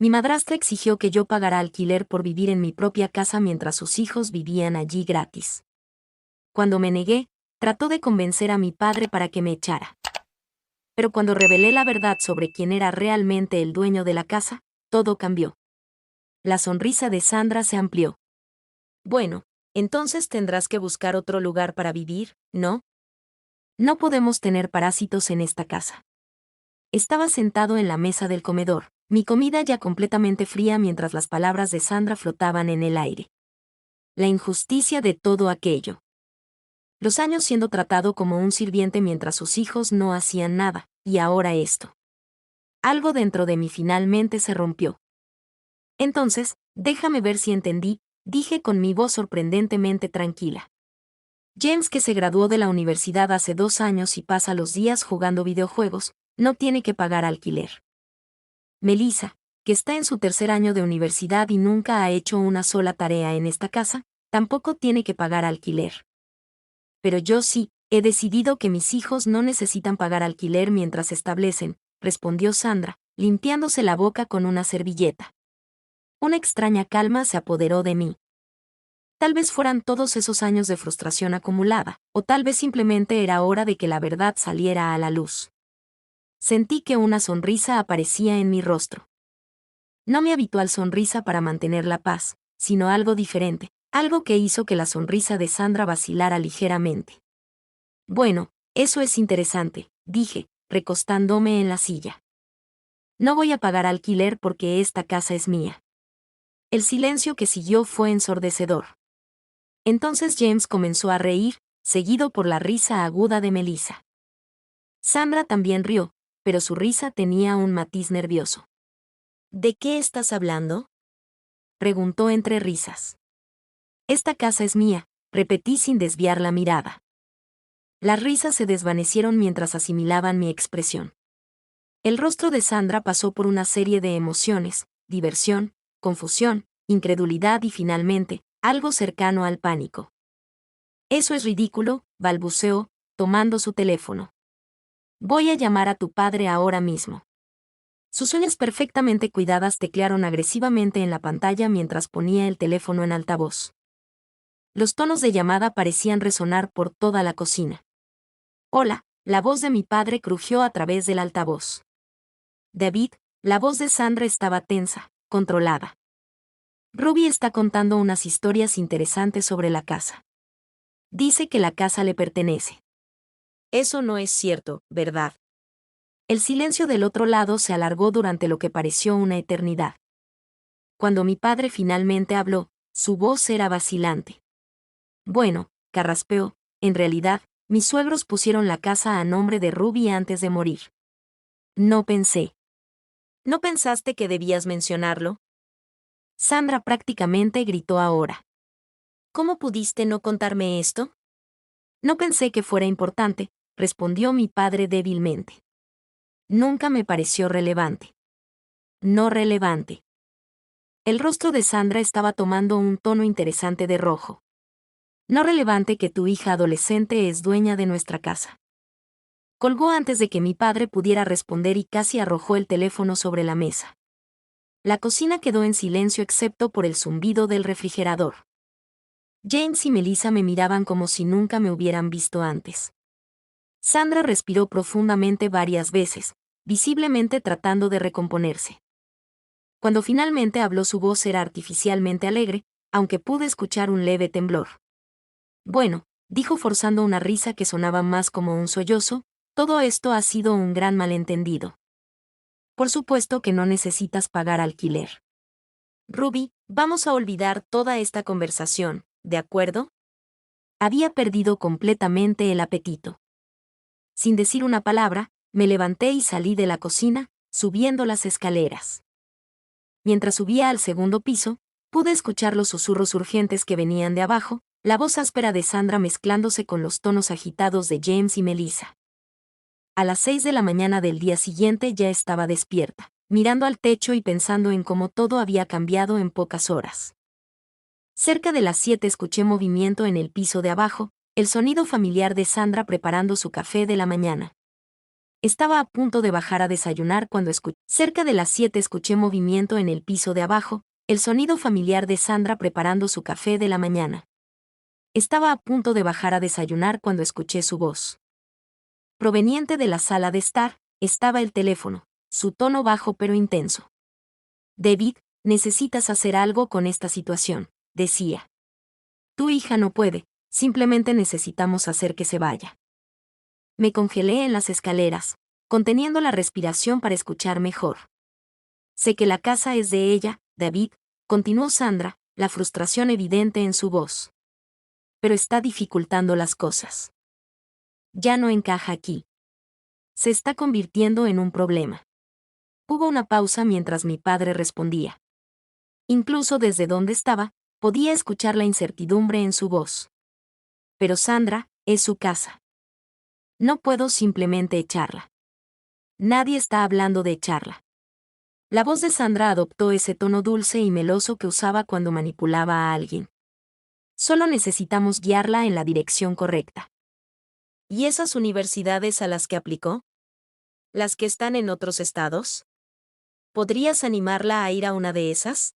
Mi madrastra exigió que yo pagara alquiler por vivir en mi propia casa mientras sus hijos vivían allí gratis. Cuando me negué, trató de convencer a mi padre para que me echara. Pero cuando revelé la verdad sobre quién era realmente el dueño de la casa, todo cambió. La sonrisa de Sandra se amplió. Bueno, entonces tendrás que buscar otro lugar para vivir, ¿no? No podemos tener parásitos en esta casa. Estaba sentado en la mesa del comedor, mi comida ya completamente fría mientras las palabras de Sandra flotaban en el aire. La injusticia de todo aquello. Los años siendo tratado como un sirviente mientras sus hijos no hacían nada, y ahora esto. Algo dentro de mí finalmente se rompió. Entonces, déjame ver si entendí, dije con mi voz sorprendentemente tranquila. James, que se graduó de la universidad hace 2 años y pasa los días jugando videojuegos, no tiene que pagar alquiler. Melissa, que está en su 3er año de universidad y nunca ha hecho una sola tarea en esta casa, tampoco tiene que pagar alquiler. Pero yo sí, he decidido que mis hijos no necesitan pagar alquiler mientras se establecen, respondió Sandra, limpiándose la boca con una servilleta. Una extraña calma se apoderó de mí. Tal vez fueran todos esos años de frustración acumulada, o tal vez simplemente era hora de que la verdad saliera a la luz. Sentí que una sonrisa aparecía en mi rostro. No mi habitual sonrisa para mantener la paz, sino algo diferente, algo que hizo que la sonrisa de Sandra vacilara ligeramente. Bueno, eso es interesante, dije, recostándome en la silla. No voy a pagar alquiler porque esta casa es mía. El silencio que siguió fue ensordecedor. Entonces James comenzó a reír, seguido por la risa aguda de Melissa. Sandra también rió, pero su risa tenía un matiz nervioso. ¿De qué estás hablando?, preguntó entre risas. Esta casa es mía, repetí sin desviar la mirada. Las risas se desvanecieron mientras asimilaban mi expresión. El rostro de Sandra pasó por una serie de emociones, diversión, confusión, incredulidad y finalmente, algo cercano al pánico. Eso es ridículo, balbuceó, tomando su teléfono. Voy a llamar a tu padre ahora mismo. Sus uñas perfectamente cuidadas teclearon agresivamente en la pantalla mientras ponía el teléfono en altavoz. Los tonos de llamada parecían resonar por toda la cocina. Hola, la voz de mi padre crujió a través del altavoz. David, la voz de Sandra estaba tensa, controlada. Ruby está contando unas historias interesantes sobre la casa. Dice que la casa le pertenece. Eso no es cierto, ¿verdad? El silencio del otro lado se alargó durante lo que pareció una eternidad. Cuando mi padre finalmente habló, su voz era vacilante. Bueno, carraspeó, en realidad, mis suegros pusieron la casa a nombre de Ruby antes de morir. No pensé. ¿No pensaste que debías mencionarlo? Sandra prácticamente gritó ahora. ¿Cómo pudiste no contarme esto? No pensé que fuera importante, respondió mi padre débilmente. Nunca me pareció relevante. No relevante. El rostro de Sandra estaba tomando un tono interesante de rojo. No relevante que tu hija adolescente es dueña de nuestra casa. Colgó antes de que mi padre pudiera responder y casi arrojó el teléfono sobre la mesa. La cocina quedó en silencio excepto por el zumbido del refrigerador. James y Melissa me miraban como si nunca me hubieran visto antes. Sandra respiró profundamente varias veces, visiblemente tratando de recomponerse. Cuando finalmente habló su voz era artificialmente alegre, aunque pude escuchar un leve temblor. Bueno, dijo forzando una risa que sonaba más como un sollozo, todo esto ha sido un gran malentendido. Por supuesto que no necesitas pagar alquiler. Ruby, vamos a olvidar toda esta conversación, ¿de acuerdo? Había perdido completamente el apetito. Sin decir una palabra, me levanté y salí de la cocina, subiendo las escaleras. Mientras subía al segundo piso, pude escuchar los susurros urgentes que venían de abajo, la voz áspera de Sandra mezclándose con los tonos agitados de James y Melissa. A las 6 de la mañana del día siguiente ya estaba despierta, mirando al techo y pensando en cómo todo había cambiado en pocas horas. Cerca de las 7 escuché movimiento en el piso de abajo, el sonido familiar de Sandra preparando su café de la mañana. Estaba a punto de bajar a desayunar cuando cerca de las 7 escuché movimiento en el piso de abajo, el sonido familiar de Sandra preparando su café de la mañana. Estaba a punto de bajar a desayunar cuando escuché su voz. Proveniente de la sala de estar, estaba el teléfono, su tono bajo pero intenso. David, necesitas hacer algo con esta situación, decía. Tu hija no puede, simplemente necesitamos hacer que se vaya. Me congelé en las escaleras, conteniendo la respiración para escuchar mejor. Sé que la casa es de ella, David, continuó Sandra, la frustración evidente en su voz. Pero está dificultando las cosas. Ya no encaja aquí. Se está convirtiendo en un problema. Hubo una pausa mientras mi padre respondía. Incluso desde donde estaba, podía escuchar la incertidumbre en su voz. Pero Sandra, es su casa. No puedo simplemente echarla. Nadie está hablando de echarla. La voz de Sandra adoptó ese tono dulce y meloso que usaba cuando manipulaba a alguien. Solo necesitamos guiarla en la dirección correcta. ¿Y esas universidades a las que aplicó? ¿Las que están en otros estados? ¿Podrías animarla a ir a una de esas?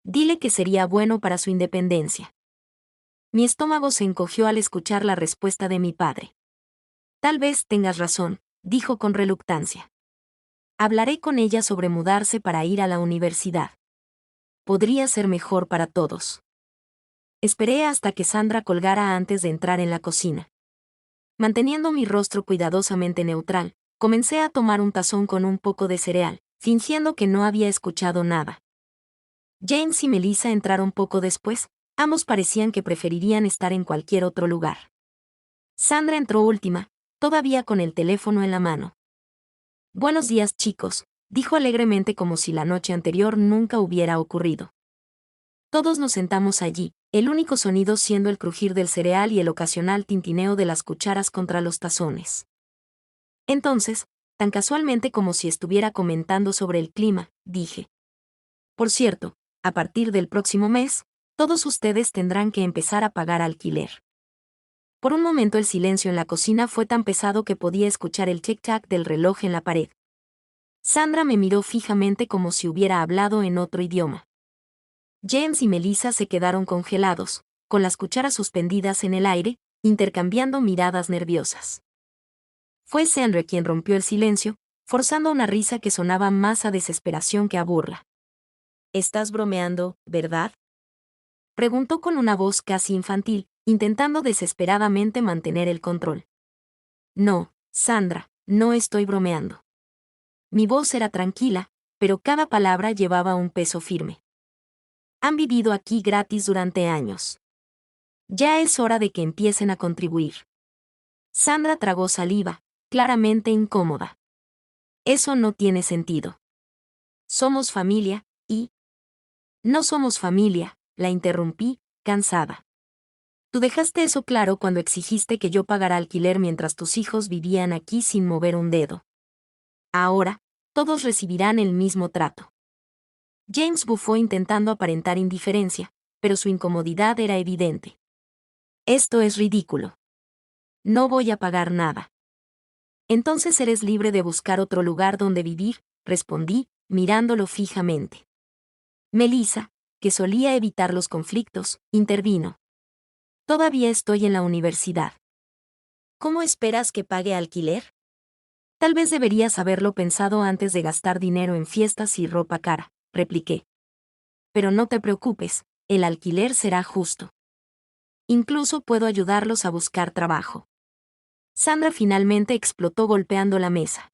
Dile que sería bueno para su independencia. Mi estómago se encogió al escuchar la respuesta de mi padre. Tal vez tengas razón, dijo con reluctancia. Hablaré con ella sobre mudarse para ir a la universidad. Podría ser mejor para todos. Esperé hasta que Sandra colgara antes de entrar en la cocina. Manteniendo mi rostro cuidadosamente neutral, comencé a tomar un tazón con un poco de cereal, fingiendo que no había escuchado nada. James y Melissa entraron poco después, ambos parecían que preferirían estar en cualquier otro lugar. Sandra entró última, todavía con el teléfono en la mano. Buenos días, chicos, dijo alegremente como si la noche anterior nunca hubiera ocurrido. Todos nos sentamos allí, el único sonido siendo el crujir del cereal y el ocasional tintineo de las cucharas contra los tazones. Entonces, tan casualmente como si estuviera comentando sobre el clima, dije. Por cierto, a partir del próximo mes, todos ustedes tendrán que empezar a pagar alquiler. Por un momento el silencio en la cocina fue tan pesado que podía escuchar el tic-tac del reloj en la pared. Sandra me miró fijamente como si hubiera hablado en otro idioma. James y Melissa se quedaron congelados, con las cucharas suspendidas en el aire, intercambiando miradas nerviosas. Fue Sandra quien rompió el silencio, forzando una risa que sonaba más a desesperación que a burla. ¿Estás bromeando, verdad? Preguntó con una voz casi infantil, intentando desesperadamente mantener el control. No, Sandra, no estoy bromeando. Mi voz era tranquila, pero cada palabra llevaba un peso firme. Han vivido aquí gratis durante años. Ya es hora de que empiecen a contribuir. Sandra tragó saliva, claramente incómoda. Eso no tiene sentido. Somos familia, y... No somos familia, la interrumpí, cansada. Tú dejaste eso claro cuando exigiste que yo pagara alquiler mientras tus hijos vivían aquí sin mover un dedo. Ahora, todos recibirán el mismo trato. James bufó intentando aparentar indiferencia, pero su incomodidad era evidente. Esto es ridículo. No voy a pagar nada. Entonces eres libre de buscar otro lugar donde vivir, respondí, mirándolo fijamente. Melissa, que solía evitar los conflictos, intervino. Todavía estoy en la universidad. ¿Cómo esperas que pague alquiler? Tal vez deberías haberlo pensado antes de gastar dinero en fiestas y ropa cara, repliqué. Pero no te preocupes, el alquiler será justo. Incluso puedo ayudarlos a buscar trabajo. Sandra finalmente explotó golpeando la mesa.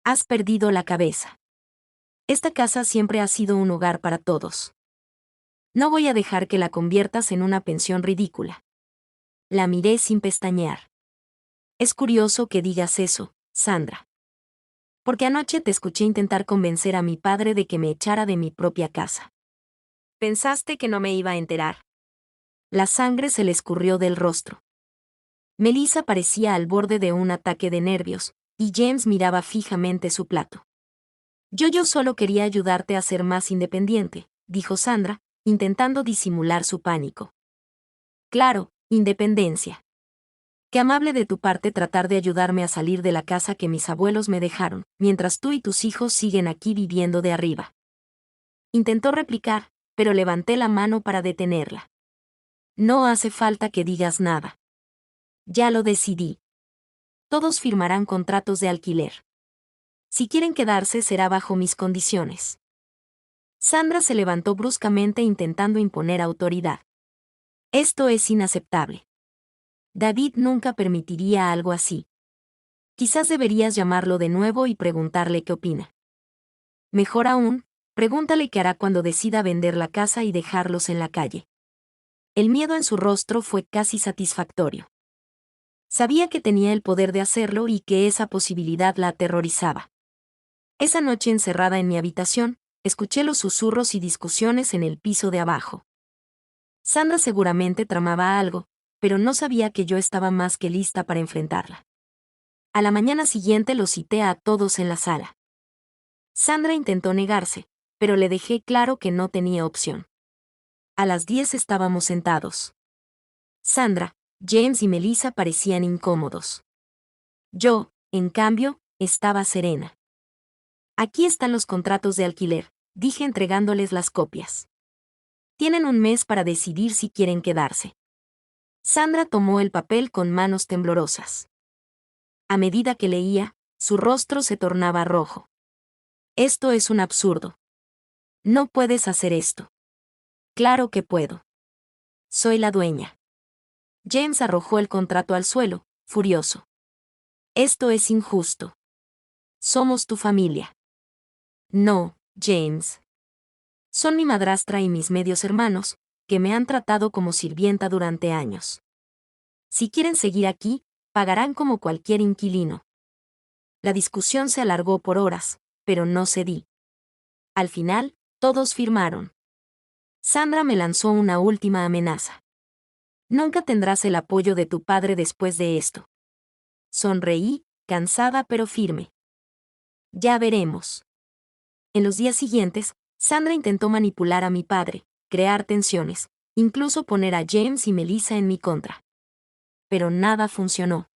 Has perdido la cabeza. Esta casa siempre ha sido un hogar para todos. No voy a dejar que la conviertas en una pensión ridícula. La miré sin pestañear. Es curioso que digas eso, Sandra. Porque anoche te escuché intentar convencer a mi padre de que me echara de mi propia casa. ¿Pensaste que no me iba a enterar? La sangre se le escurrió del rostro. Melissa parecía al borde de un ataque de nervios, y James miraba fijamente su plato. Yo solo quería ayudarte a ser más independiente, dijo Sandra, intentando disimular su pánico. Claro, independencia. Qué amable de tu parte tratar de ayudarme a salir de la casa que mis abuelos me dejaron, mientras tú y tus hijos siguen aquí viviendo de arriba. Intentó replicar, pero levanté la mano para detenerla. No hace falta que digas nada. Ya lo decidí. Todos firmarán contratos de alquiler. Si quieren quedarse será bajo mis condiciones. Sandra se levantó bruscamente intentando imponer autoridad. Esto es inaceptable. David nunca permitiría algo así. Quizás deberías llamarlo de nuevo y preguntarle qué opina. Mejor aún, pregúntale qué hará cuando decida vender la casa y dejarlos en la calle. El miedo en su rostro fue casi satisfactorio. Sabía que tenía el poder de hacerlo y que esa posibilidad la aterrorizaba. Esa noche encerrada en mi habitación, escuché los susurros y discusiones en el piso de abajo. Sandra seguramente tramaba algo, pero no sabía que yo estaba más que lista para enfrentarla. A la mañana siguiente los cité a todos en la sala. Sandra intentó negarse, pero le dejé claro que no tenía opción. A las 10 estábamos sentados. Sandra, James y Melissa parecían incómodos. Yo, en cambio, estaba serena. Aquí están los contratos de alquiler, dije entregándoles las copias. Tienen un mes para decidir si quieren quedarse. Sandra tomó el papel con manos temblorosas. A medida que leía, su rostro se tornaba rojo. Esto es un absurdo. No puedes hacer esto. Claro que puedo. Soy la dueña. James arrojó el contrato al suelo, furioso. Esto es injusto. Somos tu familia. No, James. Son mi madrastra y mis medios hermanos, que me han tratado como sirvienta durante años. Si quieren seguir aquí, pagarán como cualquier inquilino. La discusión se alargó por horas, pero no cedí. Al final, todos firmaron. Sandra me lanzó una última amenaza. Nunca tendrás el apoyo de tu padre después de esto. Sonreí, cansada pero firme. Ya veremos. En los días siguientes, Sandra intentó manipular a mi padre, crear tensiones, incluso poner a James y Melissa en mi contra. Pero nada funcionó.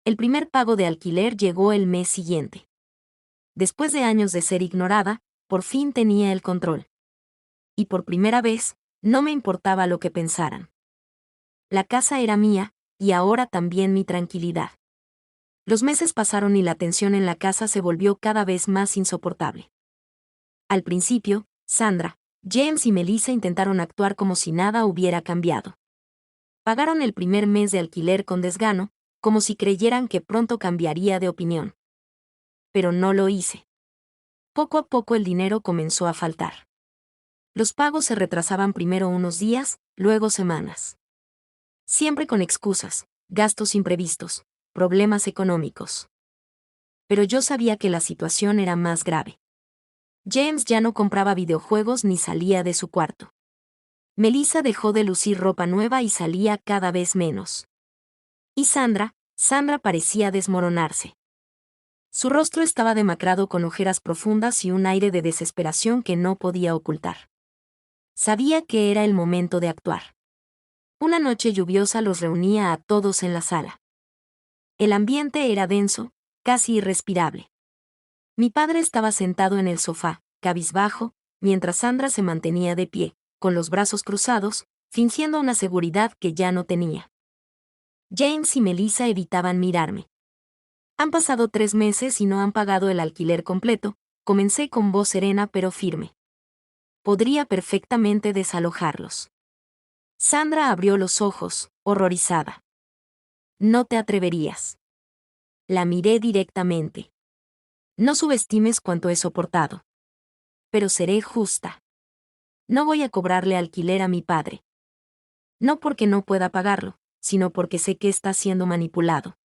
El primer pago de alquiler llegó el mes siguiente. Después de años de ser ignorada, por fin tenía el control. Y por primera vez, no me importaba lo que pensaran. La casa era mía, y ahora también mi tranquilidad. Los meses pasaron y la tensión en la casa se volvió cada vez más insoportable. Al principio, Sandra, James y Melissa intentaron actuar como si nada hubiera cambiado. Pagaron el primer mes de alquiler con desgano, como si creyeran que pronto cambiaría de opinión. Pero no lo hice. Poco a poco el dinero comenzó a faltar. Los pagos se retrasaban primero unos días, luego semanas. Siempre con excusas, gastos imprevistos, problemas económicos. Pero yo sabía que la situación era más grave. James ya no compraba videojuegos ni salía de su cuarto. Melissa dejó de lucir ropa nueva y salía cada vez menos. Y Sandra parecía desmoronarse. Su rostro estaba demacrado con ojeras profundas y un aire de desesperación que no podía ocultar. Sabía que era el momento de actuar. Una noche lluviosa los reunía a todos en la sala. El ambiente era denso, casi irrespirable. Mi padre estaba sentado en el sofá, cabizbajo, mientras Sandra se mantenía de pie, con los brazos cruzados, fingiendo una seguridad que ya no tenía. James y Melissa evitaban mirarme. Han pasado 3 meses y no han pagado el alquiler completo, comencé con voz serena pero firme. Podría perfectamente desalojarlos. Sandra abrió los ojos, horrorizada. No te atreverías. La miré directamente. No subestimes cuánto he soportado. Pero seré justa. No voy a cobrarle alquiler a mi padre. No porque no pueda pagarlo, sino porque sé que está siendo manipulado.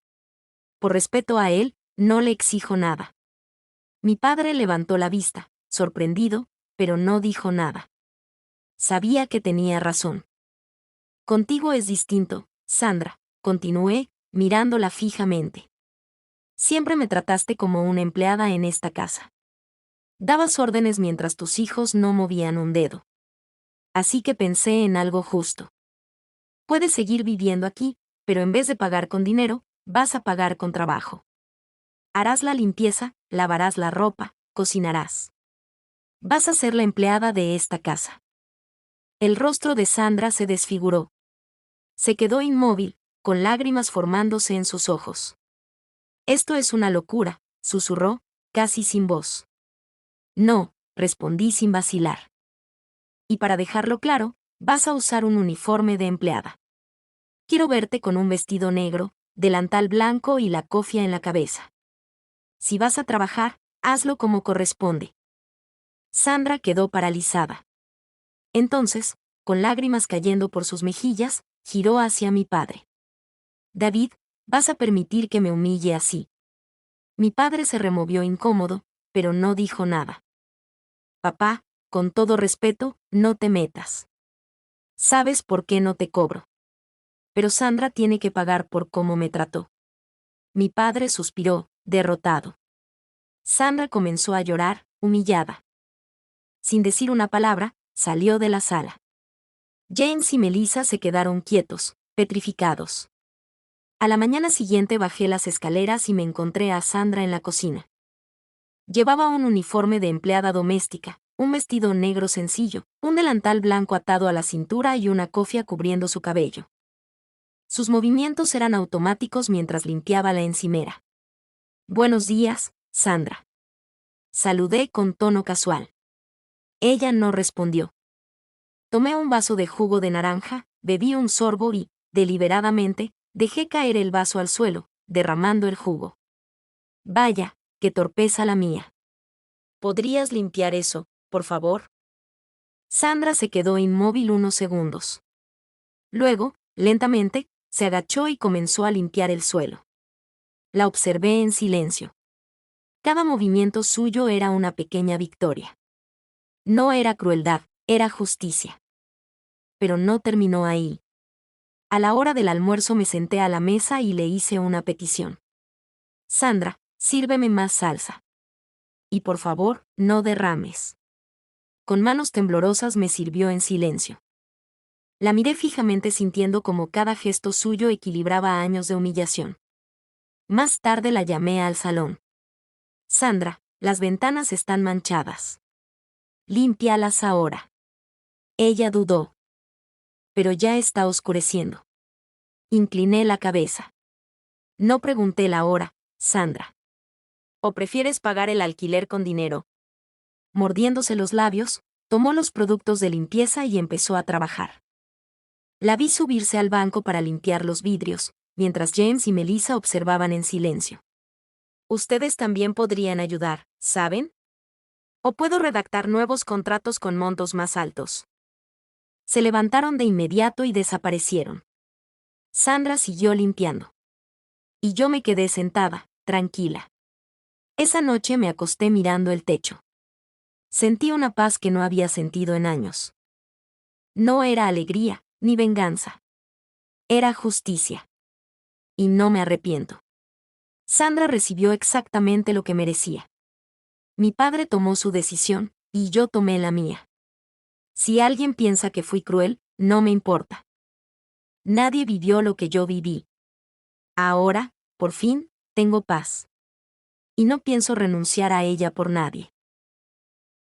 Por respeto a él, no le exijo nada. Mi padre levantó la vista, sorprendido, pero no dijo nada. Sabía que tenía razón. Contigo es distinto, Sandra, continué, mirándola fijamente. Siempre me trataste como una empleada en esta casa. Dabas órdenes mientras tus hijos no movían un dedo. Así que pensé en algo justo. Puedes seguir viviendo aquí, pero en vez de pagar con dinero, vas a pagar con trabajo. Harás la limpieza, lavarás la ropa, cocinarás. Vas a ser la empleada de esta casa. El rostro de Sandra se desfiguró. Se quedó inmóvil, con lágrimas formándose en sus ojos. Esto es una locura, susurró, casi sin voz. No, respondí sin vacilar. Y para dejarlo claro, vas a usar un uniforme de empleada. Quiero verte con un vestido negro, delantal blanco y la cofia en la cabeza. Si vas a trabajar, hazlo como corresponde. Sandra quedó paralizada. Entonces, con lágrimas cayendo por sus mejillas, giró hacia mi padre. David, ¿vas a permitir que me humille así? Mi padre se removió incómodo, pero no dijo nada. Papá, con todo respeto, no te metas. ¿Sabes por qué no te cobro? Pero Sandra tiene que pagar por cómo me trató. Mi padre suspiró, derrotado. Sandra comenzó a llorar, humillada. Sin decir una palabra, salió de la sala. James y Melissa se quedaron quietos, petrificados. A la mañana siguiente bajé las escaleras y me encontré a Sandra en la cocina. Llevaba un uniforme de empleada doméstica, un vestido negro sencillo, un delantal blanco atado a la cintura y una cofia cubriendo su cabello. Sus movimientos eran automáticos mientras limpiaba la encimera. Buenos días, Sandra. Saludé con tono casual. Ella no respondió. Tomé un vaso de jugo de naranja, bebí un sorbo y, deliberadamente, dejé caer el vaso al suelo, derramando el jugo. Vaya, qué torpeza la mía. ¿Podrías limpiar eso, por favor? Sandra se quedó inmóvil unos segundos. Luego, lentamente, se agachó y comenzó a limpiar el suelo. La observé en silencio. Cada movimiento suyo era una pequeña victoria. No era crueldad, era justicia. Pero no terminó ahí. A la hora del almuerzo me senté a la mesa y le hice una petición. Sandra, sírveme más salsa. Y por favor, no derrames. Con manos temblorosas me sirvió en silencio. La miré fijamente sintiendo como cada gesto suyo equilibraba años de humillación. Más tarde la llamé al salón. Sandra, las ventanas están manchadas. Límpialas ahora. Ella dudó. Pero ya está oscureciendo. Incliné la cabeza. No pregunté la hora, Sandra. ¿O prefieres pagar el alquiler con dinero? Mordiéndose los labios, tomó los productos de limpieza y empezó a trabajar. La vi subirse al banco para limpiar los vidrios, mientras James y Melissa observaban en silencio. Ustedes también podrían ayudar, ¿saben? O puedo redactar nuevos contratos con montos más altos. Se levantaron de inmediato y desaparecieron. Sandra siguió limpiando. Y yo me quedé sentada, tranquila. Esa noche me acosté mirando el techo. Sentí una paz que no había sentido en años. No era alegría, ni venganza. Era justicia. Y no me arrepiento. Sandra recibió exactamente lo que merecía. Mi padre tomó su decisión, y yo tomé la mía. Si alguien piensa que fui cruel, no me importa. Nadie vivió lo que yo viví. Ahora, por fin, tengo paz. Y no pienso renunciar a ella por nadie.